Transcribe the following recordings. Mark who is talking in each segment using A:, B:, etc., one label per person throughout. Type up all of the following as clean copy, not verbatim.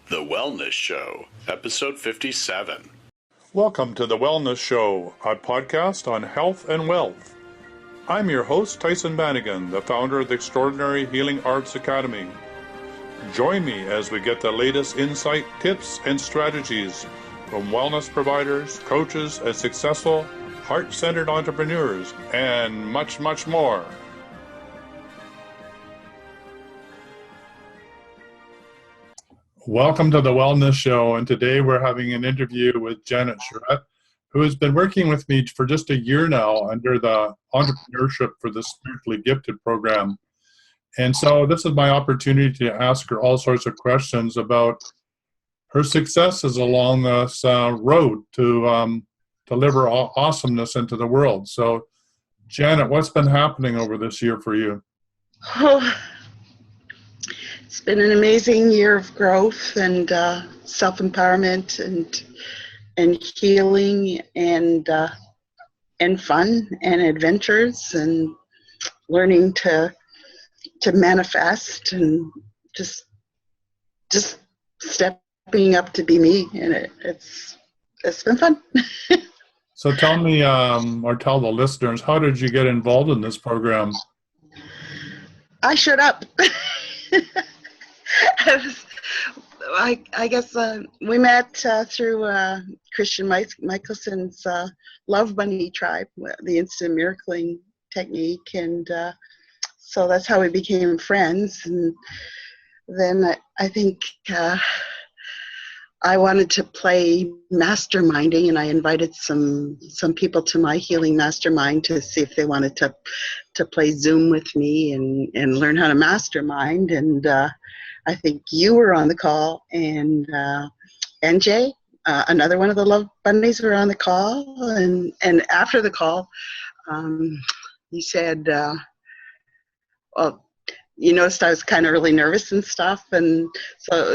A: The Wellness Show, episode 57.
B: Welcome to The Wellness Show, a podcast on health and wealth. I'm your host, Tyhson, the founder of the Extraordinary Healing Arts Academy. Join me as we get the latest insight, tips, and strategies from wellness providers, coaches, and successful, heart-centered entrepreneurs, and much, much more. Welcome to The Wellness Show, and today we're having an interview with Charette, who has been working with me for just a year now under the Entrepreneurship for the Spiritually Gifted program. And so this is my opportunity to ask her all sorts of questions about her successes along this road to deliver awesomeness into the world. So, Janet, what's been happening over this year for you?
C: Oh, it's been an amazing year of growth and self-empowerment and healing and fun and adventures and learning to manifest and just stepping up to be me, and it's been fun.
B: So tell me, or tell the listeners, how did you get involved in this program?
C: I showed up. I guess we met through Christian Michelson's Love Bunny Tribe, the instant miracling technique, and so that's how we became friends. And then I think I wanted to play Masterminding, and I invited some people to my Healing Mastermind to see if they wanted to play Zoom with me and learn how to mastermind. And I think you were on the call, and NJ, another one of the Love Bunnies, were on the call. And after the call, you said, well, you noticed I was kind of really nervous and stuff, and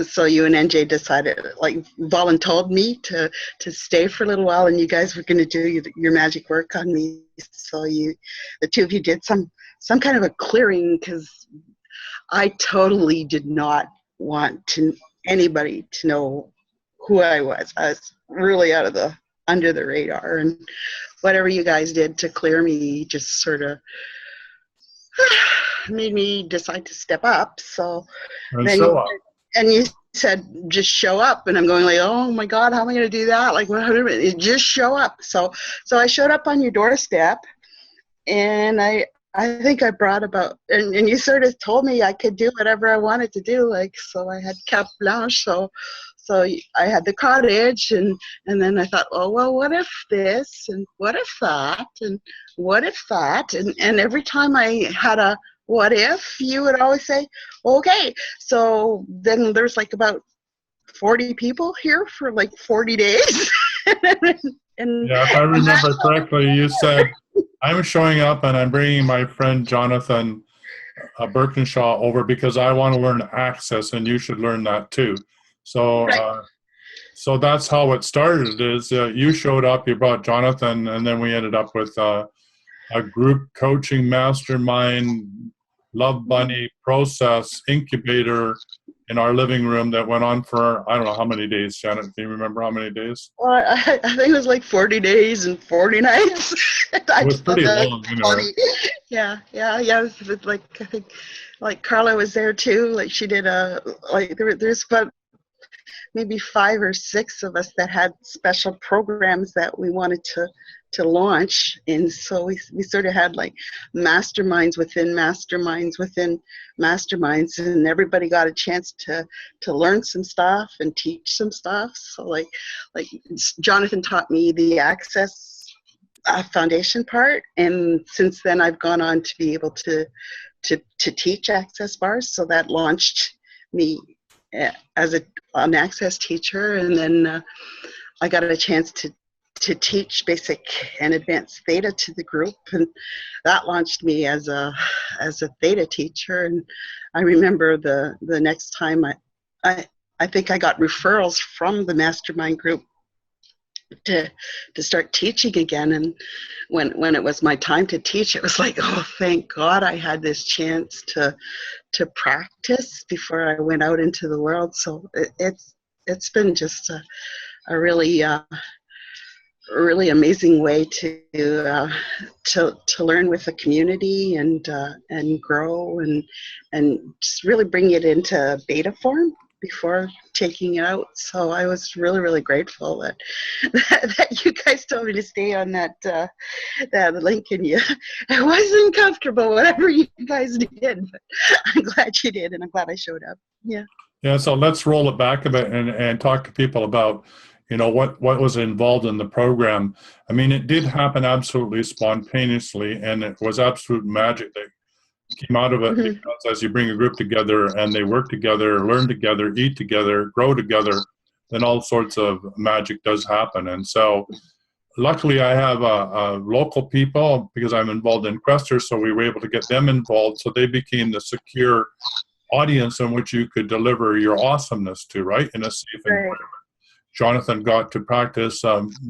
C: so you and NJ decided, like, volunteered me to stay for a little while, and you guys were going to do your magic work on me. So the two of you did some kind of a clearing, because I totally did not want anybody to know who I was. I was really under the radar, and whatever you guys did to clear me just sort of made me decide to step up. So then you said just show up, and I'm going like, oh my God, how am I going to do that? Like, just show up. So I showed up on your doorstep, and I think I brought about, and you sort of told me I could do whatever I wanted to do. Like, so I had carte blanche. So I had the cottage, and then I thought, oh, well, what if this, and what if that, and what if that? And every time I had a what if, you would always say, okay. So then there's like about 40 people here for like 40 days. and
B: yeah, if I remember correctly, you said, I'm showing up and I'm bringing my friend Jonathan Birkinshaw over because I want to learn access, and you should learn that too. So
C: right.
B: So that's how it started, is you showed up, you brought Jonathan, and then we ended up with a group coaching mastermind, Love Bunny process incubator in our living room that went on for, I don't know how many days, Janet. Do you remember how many days?
C: Well, I think it was like 40 days and 40 nights.
B: It was pretty long, anyway.
C: Yeah. It was like, I think, like Carla was there too. Like, she did there's about maybe 5 or 6 of us that had special programs that we wanted to launch. And so we sort of had like masterminds within masterminds within masterminds, and everybody got a chance to learn some stuff and teach some stuff. So like Jonathan taught me the access foundation part, and since then I've gone on to be able to teach access bars. So that launched me as an access teacher, and then I got a chance to teach basic and advanced theta to the group, and that launched me as a theta teacher. And I remember the next time I think I got referrals from the mastermind group to start teaching again. And when it was my time to teach, it was like, oh, thank God I had this chance to practice before I went out into the world. So it's been just a really amazing way to learn with the community and grow and just really bring it into beta form before taking it out. So I was really, really grateful that you guys told me to stay on that link, and it wasn't comfortable, whatever you guys did, but I'm glad you did, and I'm glad I showed up. Yeah.
B: Yeah, so let's roll it back a bit and talk to people about, what was involved in the program. I mean, it did happen absolutely spontaneously, and it was absolute magic that came out of it,
C: Mm-hmm.
B: because as you bring a group together and they work together, learn together, eat together, grow together, then all sorts of magic does happen. And so luckily I have local people, because I'm involved in Quester, so we were able to get them involved, so they became the secure audience in which you could deliver your awesomeness to, right, in a safe environment. Jonathan got to practice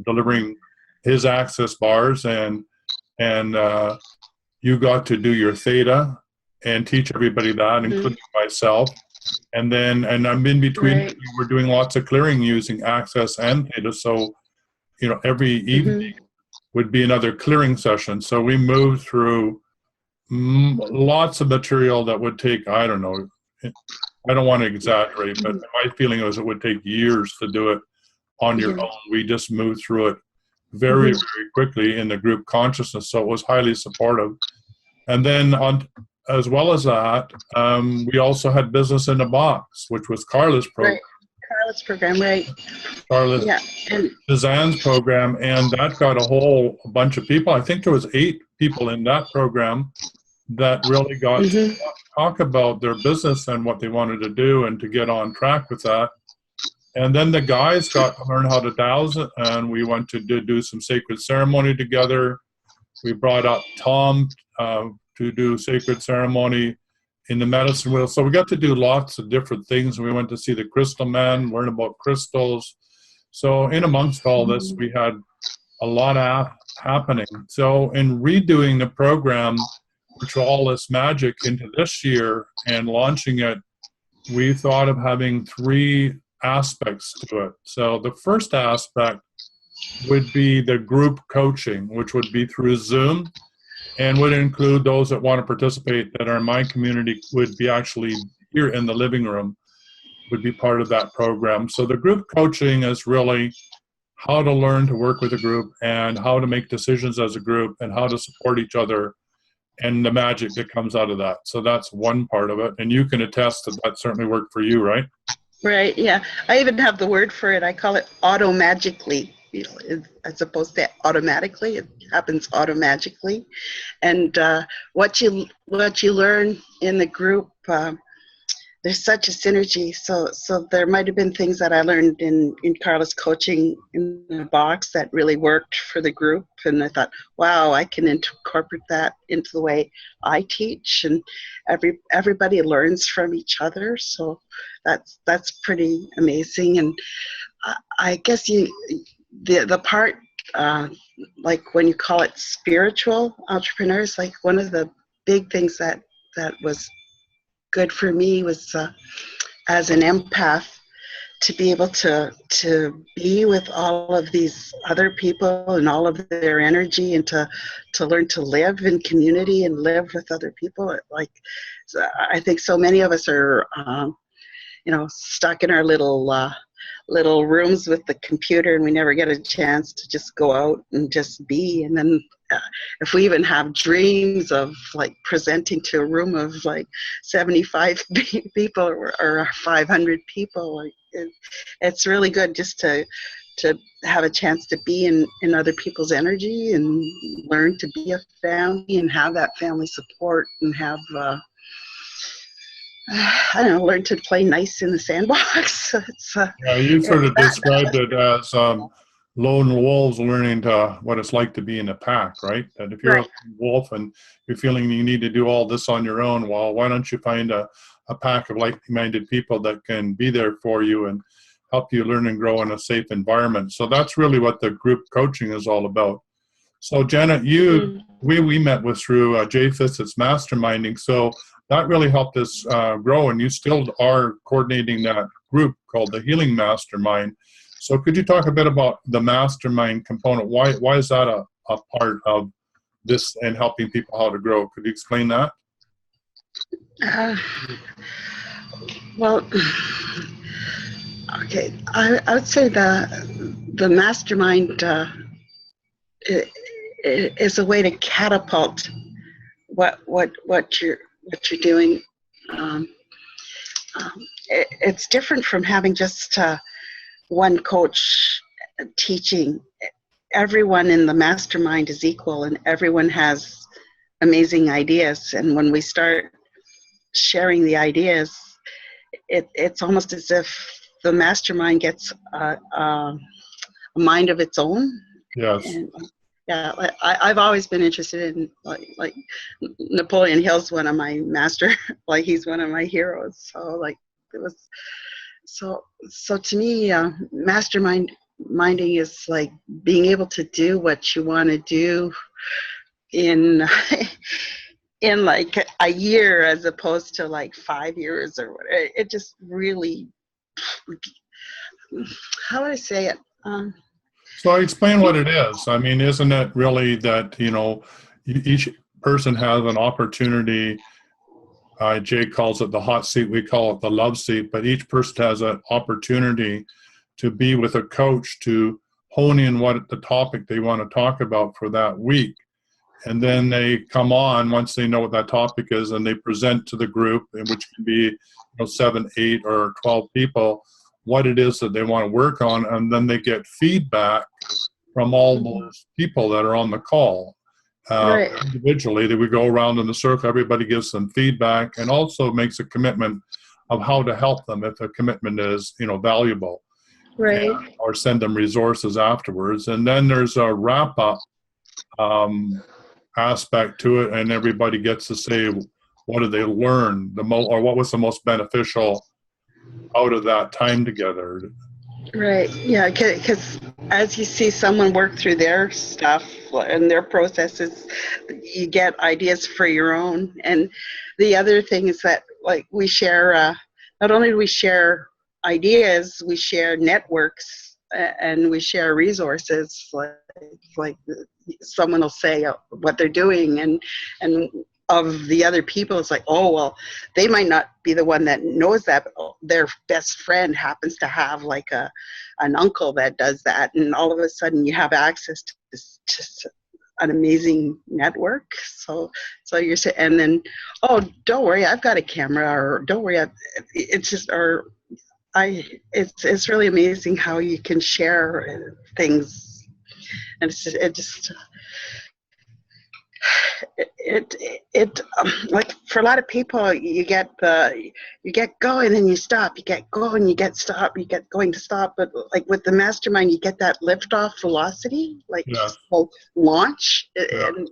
B: delivering his access bars, and you got to do your theta and teach everybody that, including myself. And I'm in between.
C: Right.
B: We're doing lots of clearing using access and theta. So, every evening would be another clearing session. So we moved through lots of material that would take, I don't know, I don't want to exaggerate, but my feeling was it would take years to do it on your own. We just moved through it very, very quickly in the group consciousness. So it was highly supportive. And then as well as that, we also had Business in a Box, which was Carla's program.
C: Right. Carla's program, right.
B: Carla's,
C: yeah. And
B: Suzanne's program, and that got a whole bunch of people. I think there was 8 people in that program that really got to talk about their business and what they wanted to do and to get on track with that. And then the guys got to learn how to dowse it, and we went to do some sacred ceremony together. We brought up Tom to do sacred ceremony in the medicine wheel. So we got to do lots of different things. We went to see the crystal man, learn about crystals. So in amongst all this, we had a lot happening. So in redoing the program, which all this magic into this year and launching it, we thought of having 3 aspects to it. So the first aspect would be the group coaching, which would be through Zoom, and would include those that want to participate that are in my community, would be actually here in the living room, would be part of that program. So the group coaching is really how to learn to work with a group and how to make decisions as a group and how to support each other and the magic that comes out of that. So that's one part of it. And you can attest that certainly worked for you, right?
C: Right, yeah. I even have the word for it. I call it auto-magically. As opposed to automatically, it happens auto-magically. And what you learn in the group, there's such a synergy. So there might have been things that I learned in Carla's coaching in the box that really worked for the group, and I thought, wow, I can incorporate that into the way I teach, and everybody learns from each other. So that's pretty amazing. And I guess the part, like when you call it spiritual entrepreneurs, like one of the big things that was good for me was as an empath, to be able to be with all of these other people and all of their energy, and to learn to live in community and live with other people. Like, I think so many of us are stuck in our little rooms with the computer, and we never get a chance to just go out and just be. And then if we even have dreams of like presenting to a room of like 75 people or 500 people, like it's really good just to have a chance to be in other people's energy and learn to be a family and have that family support and have I don't know, learn to play nice in the sandbox.
B: Yeah, you sort of described it as lone wolves learning what it's like to be in a pack, right? That if you're a wolf and you're feeling you need to do all this on your own, well, why don't you find a pack of like-minded people that can be there for you and help you learn and grow in a safe environment. So that's really what the group coaching is all about. So Janet, we met with through Jay Fissett's Masterminding. So that really helped us grow, and you still are coordinating that group called the Healing Mastermind. So could you talk a bit about the mastermind component? Why is that a part of this and helping people how to grow? Could you explain that?
C: Well, okay, I would say the mastermind is a way to catapult what you're doing. It's different from having just one coach teaching. Everyone in the mastermind is equal, and everyone has amazing ideas. And when we start sharing the ideas, it's almost as if the mastermind gets a mind of its own.
B: Yes.
C: And, yeah, I've always been interested in like Napoleon Hill's one of my like he's one of my heroes. So like it was, so to me, masterminding is like being able to do what you want to do in in like a year as opposed to like 5 years or whatever. It just really, how would I say it?
B: So explain what it is. I mean, isn't it really that, each person has an opportunity? Jay calls it the hot seat. We call it the love seat. But each person has an opportunity to be with a coach to hone in what the topic they want to talk about for that week. And then they come on once they know what that topic is, and they present to the group, which can be 7, 8, or 12 people, what it is that they want to work on, and then they get feedback from all those people that are on the call.
C: Right.
B: Individually, they would go around in the circle, everybody gives them feedback, and also makes a commitment of how to help them if a commitment is valuable.
C: Right.
B: Or send them resources afterwards. And then there's a wrap-up aspect to it, and everybody gets to say what did they learn or what was the most beneficial out of that time together.
C: Right. Yeah, because as you see someone work through their stuff and their processes, you get ideas for your own. And the other thing is that like we share, not only do we share ideas, we share networks and we share resources. Like someone will say what they're doing, and of the other people, it's like, oh, well, they might not be the one that knows that, but their best friend happens to have like an uncle that does that, and all of a sudden you have access to just an amazing network. So you're saying, and then, oh, don't worry, I've got a camera, or don't worry, it's just, or it's really amazing how you can share things, and it like for a lot of people, you get going and you stop, you get going, you get stop, you get going to stop. But like with the mastermind, you get that liftoff velocity, like just like launch, and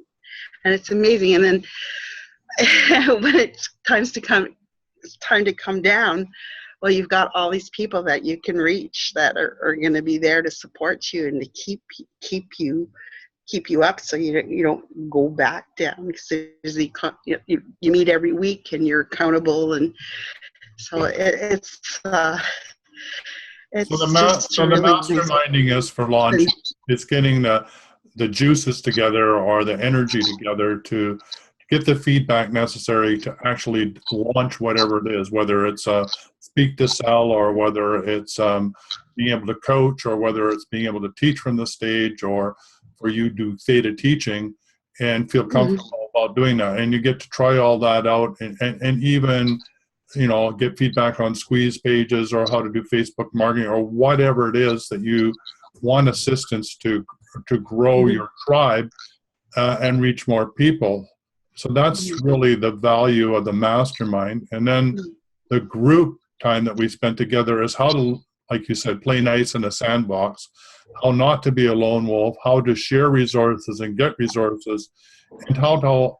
C: it's amazing. And then when it's time to come down, well, you've got all these people that you can reach that are going to be there to support you and to keep you up, so you don't go back down, because you meet every week and you're accountable, and so it's
B: so the masterminding is for launch. It's getting the juices together or the energy together to get the feedback necessary to actually launch whatever it is, whether it's speak to sell, or whether it's being able to coach, or whether it's being able to teach from the stage, or where you do theta teaching and feel comfortable about doing that. And you get to try all that out, and even, get feedback on squeeze pages, or how to do Facebook marketing, or whatever it is that you want assistance to grow your tribe and reach more people. So that's really the value of the mastermind. And then the group time that we spent together is how to, like you said, play nice in a sandbox, how not to be a lone wolf, how to share resources and get resources, and how to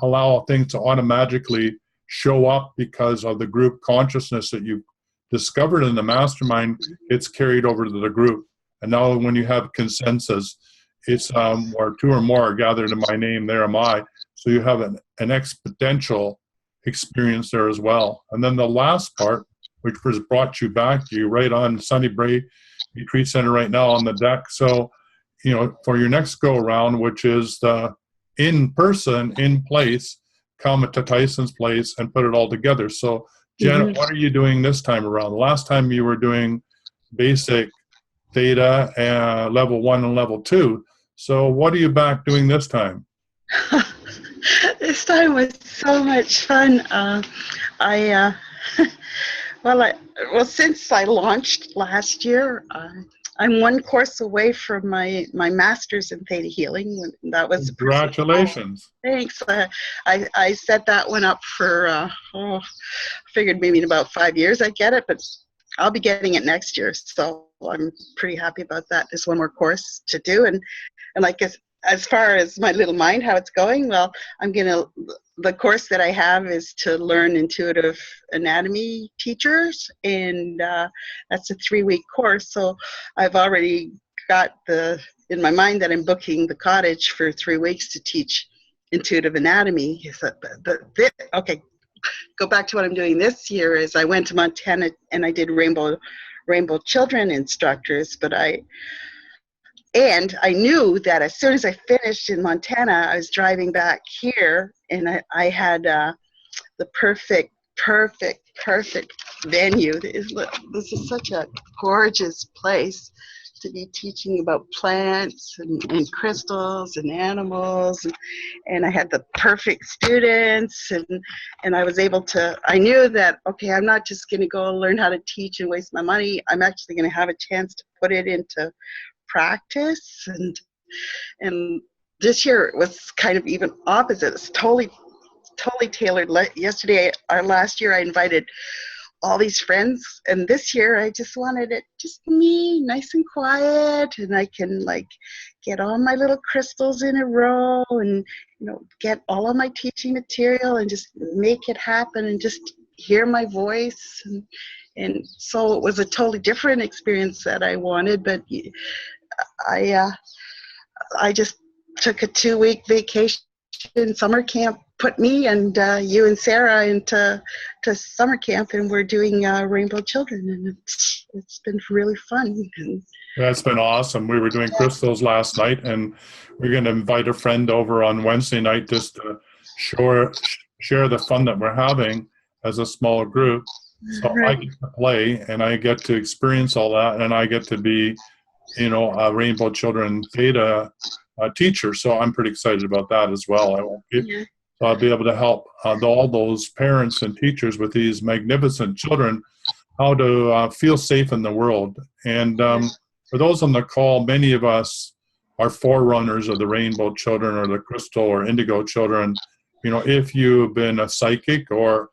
B: allow things to automatically show up because of the group consciousness that you've discovered in the mastermind. It's carried over to the group. And now when you have consensus, it's where 2 or more are gathered in my name, there am I. So you have an exponential experience there as well. And then the last part, which was brought you back, you right on Sunnybray Retreat Center right now on the deck. So, for your next go around, which is the in person, in place, come to Tyhson's place and put it all together. So, Janet, what are you doing this time around? The last time you were doing basic theta, level 1 and level 2. So what are you back doing this time?
C: This time was so much fun. Since I launched last year, I'm one course away from my master's in theta healing. That was
B: congratulations.
C: Thanks. I set that one up for I figured maybe in about 5 years I'd get it, but I'll be getting it next year. So I'm pretty happy about that. There's one more course to do, and like as far as my little mind, how it's going, well, the course that I have is to learn intuitive anatomy teachers, and that's a 3-week course. So I've already got in my mind that I'm booking the Cottage for 3 weeks to teach intuitive anatomy. Okay, go back to what I'm doing this year is I went to Montana and I did Rainbow Children instructors, but I knew that as soon as I finished in Montana, I was driving back here, and I had the perfect venue. This is such a gorgeous place to be teaching about plants and crystals and animals, and I had the perfect students, and I was able to, I knew that, okay, I'm not just going to go learn how to teach and waste my money. I'm actually going to have a chance to put it into practice, and this year it was kind of even opposite. It's totally tailored. Last year I invited all these friends, and this year I just wanted it just me, nice and quiet, and I can get all my little crystals in a row and get all of my teaching material and just make it happen and just hear my voice, and so it was a totally different experience that I wanted, but I just took a 2-week vacation. Summer camp put me and you and Sarah into summer camp, and we're doing Rainbow Children, and it's been really fun.
B: That's been awesome. We were doing crystals last night, and we're going to invite a friend over on Wednesday night just to share the fun that we're having as a small group. So I get to play, and I get to experience all that, and I get to be a Rainbow Children Theta teacher. So I'm pretty excited about that as well. I'll be able to help all those parents and teachers with these magnificent children how to feel safe in the world. And for those on the call, many of us are forerunners of the Rainbow Children or the Crystal or Indigo Children. If you've been a psychic or,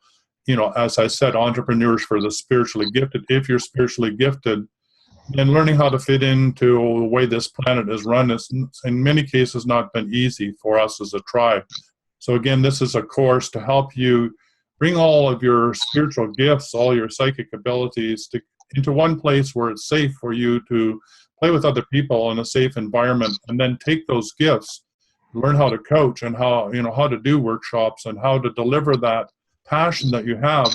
B: as I said, entrepreneurs for the spiritually gifted, if you're spiritually gifted, and learning how to fit into the way this planet is run is, in many cases, not been easy for us as a tribe. So again, this is a course to help you bring all of your spiritual gifts, all your psychic abilities into one place where it's safe for you to play with other people in a safe environment, and then take those gifts, learn how to coach and how to do workshops and how to deliver that passion that you have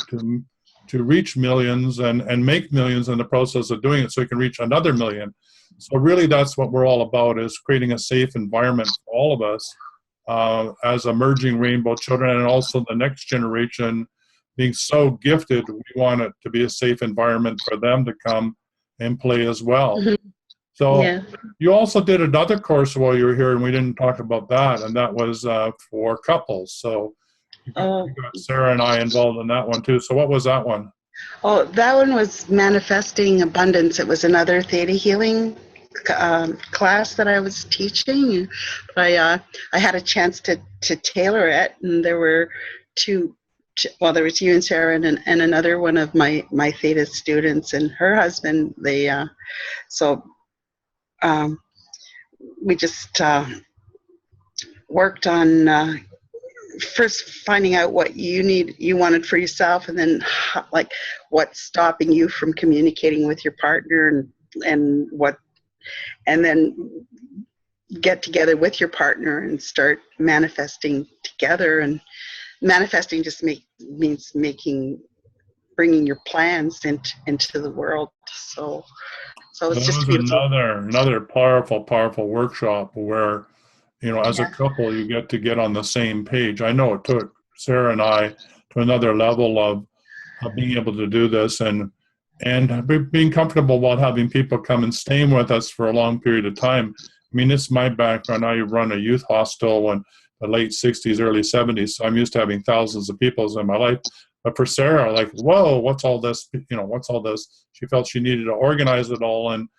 B: to reach millions and make millions in the process of doing it, so you can reach another million. So really that's what we're all about, is creating a safe environment for all of us as emerging Rainbow Children, and also the next generation being so gifted. We want it to be a safe environment for them to come and play as well. Mm-hmm. So you also did another course while you were here, and we didn't talk about that, and that was for couples. So you got Sarah and I involved in that one too. So what was that one?
C: Oh, that one was Manifesting Abundance. It was another theta healing class that I was teaching. I had a chance to tailor it, and there were there was you and Sarah and another one of my theta students and her husband. We just worked on first finding out what you wanted for yourself, and then what's stopping you from communicating with your partner, and then get together with your partner and start manifesting together. And manifesting just means bringing your plans into the world. So it's
B: That
C: just
B: was
C: beautiful.
B: another powerful workshop where, as a
C: Yeah.
B: couple, you get on the same page. I know it took Sarah and I to another level of being able to do this and being comfortable about having people come and staying with us for a long period of time. I mean, it's my background. I run a youth hostel in the late 60s, early 70s, so I'm used to having thousands of people in my life. But for Sarah, like, whoa, what's all this? What's all this? She felt she needed to organize it all and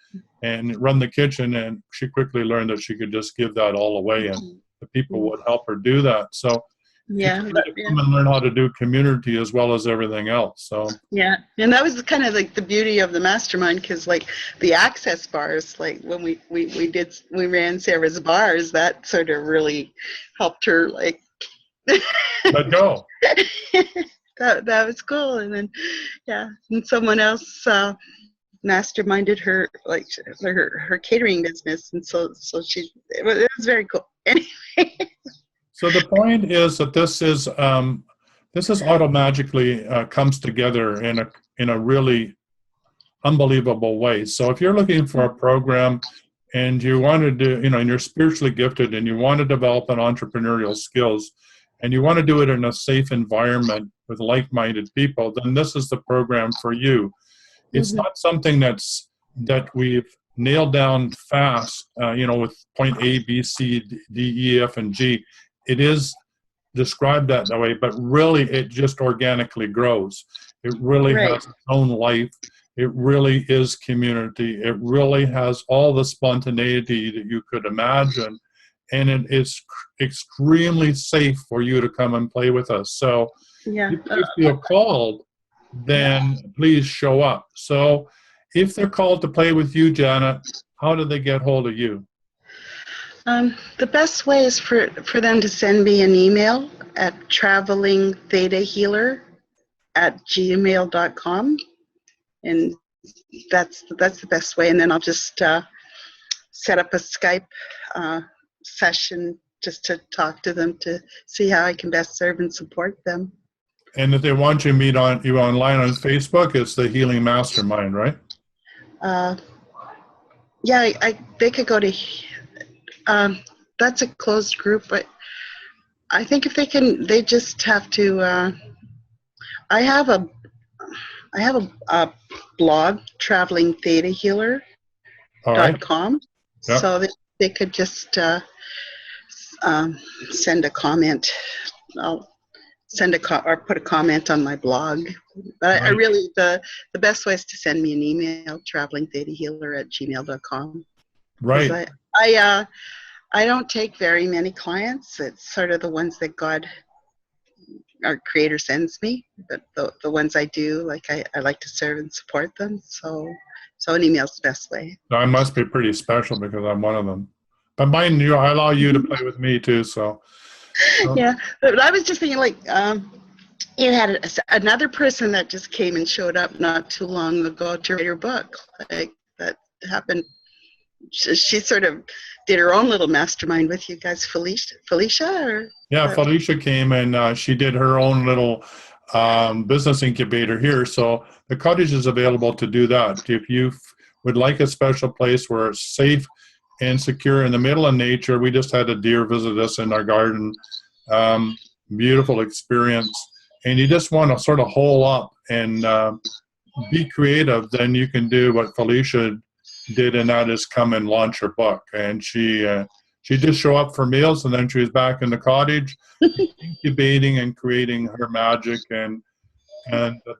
B: run the kitchen, and she quickly learned that she could just give that all away, and the people would help her do that. So
C: Yeah,
B: people need to come and learn how to do community as well as everything else. So
C: yeah, and that was kind of like the beauty of the mastermind, because like the access bars, like when we ran Sarah's bars, that sort of really helped her, like
B: let go.
C: that was cool. And then and someone else masterminded her, like her catering business, and so it was very cool. Anyway.
B: So the point is that this is automatically comes together in a really unbelievable way. So if you're looking for a program and you want to do, and you're spiritually gifted and you want to develop an entrepreneurial skills and you want to do it in a safe environment with like-minded people, then this is the program for you. It's not something that we've nailed down fast, with point A, B, C, D, E, F, and G. It is described that way, but really it just organically grows. It really has its own life. It really is community. It really has all the spontaneity that you could imagine. And it is extremely safe for you to come and play with us. So if you feel called, then please show up. So if they're called to play with you, Janet, how do they get hold of you?
C: The best way is for them to send me an email at travelingthetahealer@gmail.com, and that's the best way. And then I'll just set up a Skype session just to talk to them to see how I can best serve and support them.
B: And if they want you to meet you online on Facebook, it's the Healing Mastermind, right?
C: They could go to. That's a closed group, but I think if they just have to. I have a blog, travelingthetahealer.com, so they could just send a comment. I'll send or put a comment on my blog. But I really, the best way is to send me an email, travelingthetahealer@gmail.com.
B: Right.
C: I don't take very many clients. It's sort of the ones that God, our Creator, sends me. But the ones I do, like I like to serve and support them. So an email's the best way.
B: I must be pretty special because I'm one of them. But mine, I allow you to play with me too. So.
C: Yeah, but I was just thinking, like, you had another person that just came and showed up not too long ago to write her book. Like that happened. She sort of did her own little mastermind with you guys, Felicia, or?
B: Yeah, Felicia came and she did her own little business incubator here. So the Cottage is available to do that. If you would like a special place where it's safe and secure in the middle of nature. We just had a deer visit us in our garden. Beautiful experience. And you just want to sort of hole up and be creative, then you can do what Felicia did, and that is come and launch her book. And she just show up for meals, and then she was back in the cottage incubating and creating her magic. And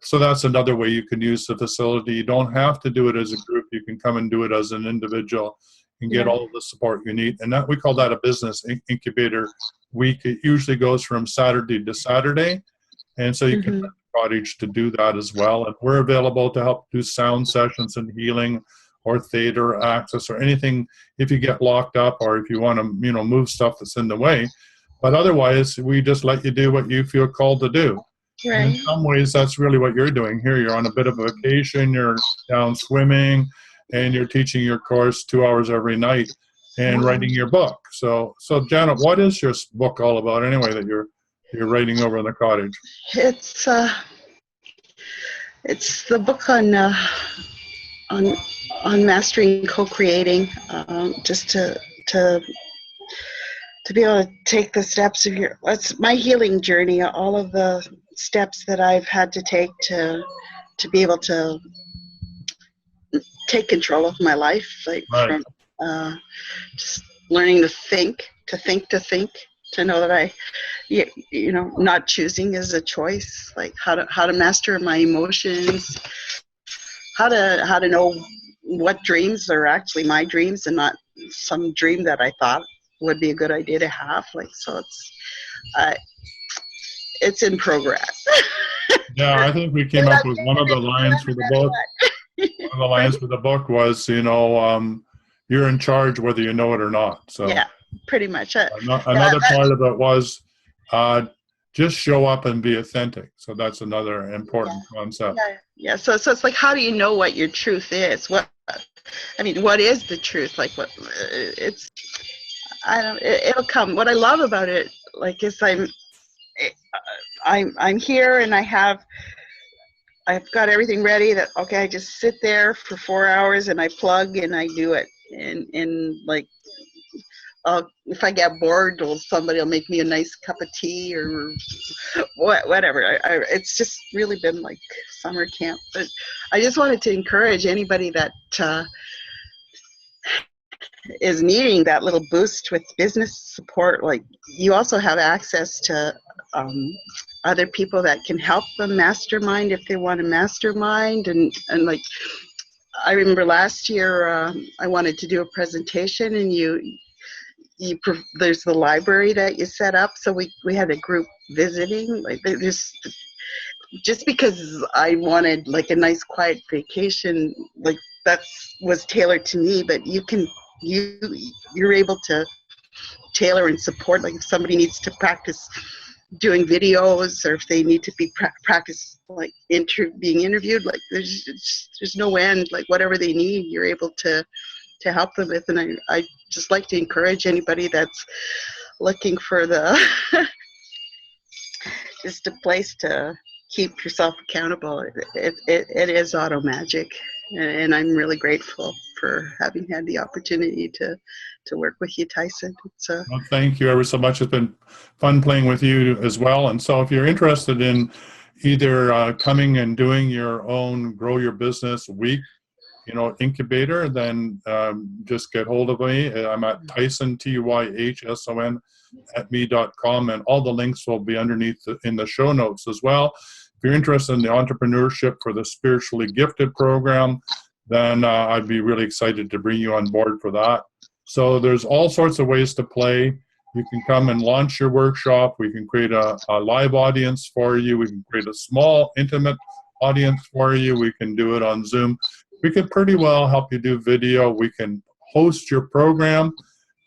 B: so that's another way you can use the facility. You don't have to do it as a group. You can come and do it as an individual and get all of the support you need. And that we call that a business incubator week. It usually goes from Saturday to Saturday. And so you can Cottage to do that as well. And we're available to help do sound sessions and healing or theta or access or anything if you get locked up or if you want to, move stuff that's in the way. But otherwise, we just let you do what you feel called to do. Right. And in some ways, that's really what you're doing here. You're on a bit of a vacation, you're down swimming, and you're teaching your course 2 hours every night and writing your book. So Janet, what is your book all about anyway that you're you're writing over in the cottage?
C: It's the book on mastering co-creating, just to be able to take the steps of it's my healing journey, all of the steps that I've had to take to be able to take control of my life, like
B: Right.
C: from just learning to think, to know that not choosing is a choice, like how to master my emotions, how to know what dreams are actually my dreams and not some dream that I thought would be a good idea to have. Like, so it's in progress.
B: Yeah, I think we came up with one of the lines for the book. One of the lines for the book was, you're in charge whether you know it or not. So
C: yeah, pretty much.
B: Another part of it was just show up and be authentic. So that's another important concept.
C: Yeah. So it's like, how do you know what your truth is? What is the truth? Like, what it's, it'll come. What I love about it, like, is I'm here and I've got everything ready that, okay, I just sit there for 4 hours and I plug and I do it. And like, if I get bored, somebody will make me a nice cup of tea or whatever. It's just really been like summer camp. But I just wanted to encourage anybody that is needing that little boost with business support. Like, you also have access to other people that can help them mastermind if they want to mastermind. And like, I remember last year I wanted to do a presentation, and there's the library that you set up, so we had a group visiting. Like, there's, just because I wanted like a nice quiet vacation, like that was tailored to me, but you're able to tailor and support. Like, if somebody needs to practice doing videos, or if they need to be practice like being interviewed, like there's no end. Like, whatever they need, you're able to help them with. And I just like to encourage anybody that's looking for just a place to keep yourself accountable. It is Auto Magic, and I'm really grateful for having had the opportunity to work with you, Tyhson.
B: Well, thank you ever so much. It's been fun playing with you as well. And so if you're interested in either coming and doing your own Grow Your Business Week, incubator, then just get hold of me. I'm at Tyhson, Tyhson @me.com, and all the links will be underneath in the show notes as well. If you're interested in the Entrepreneurship for the Spiritually Gifted program, then I'd be really excited to bring you on board for that. So there's all sorts of ways to play. You can come and launch your workshop. We can create a live audience for you. We can create a small, intimate audience for you. We can do it on Zoom. We can pretty well help you do video. We can host your program,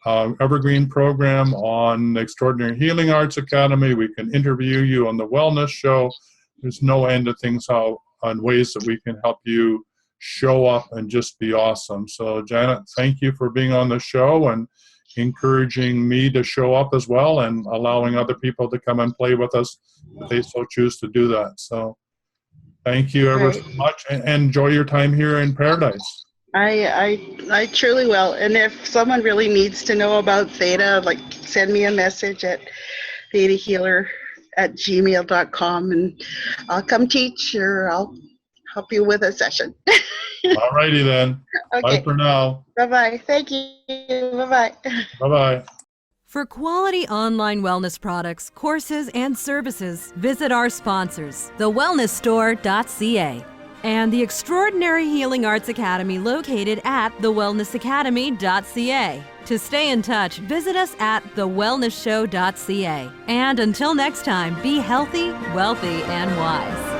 B: evergreen program on the Extraordinary Healing Arts Academy. We can interview you on the Wellness Show. There's no end to things on ways that we can help you show up and just be awesome. So, Janet, thank you for being on the show and encouraging me to show up as well, and allowing other people to come and play with us if they so choose to do that. So thank you ever so much, and enjoy your time here in Paradise.
C: I truly will. And if someone really needs to know about Theta, like, send me a message at thetahealer@gmail.com, and I'll come teach, or I'll help you with a session.
B: All righty then.
C: Okay.
B: Bye for now.
C: Bye-bye. Thank you. Bye-bye.
B: Bye-bye.
D: For quality online wellness products, courses, and services, visit our sponsors, thewellnessstore.ca and the Extraordinary Healing Arts Academy, located at thewellnessacademy.ca. To stay in touch, visit us at thewellnessshow.ca. And until next time, be healthy, wealthy, and wise.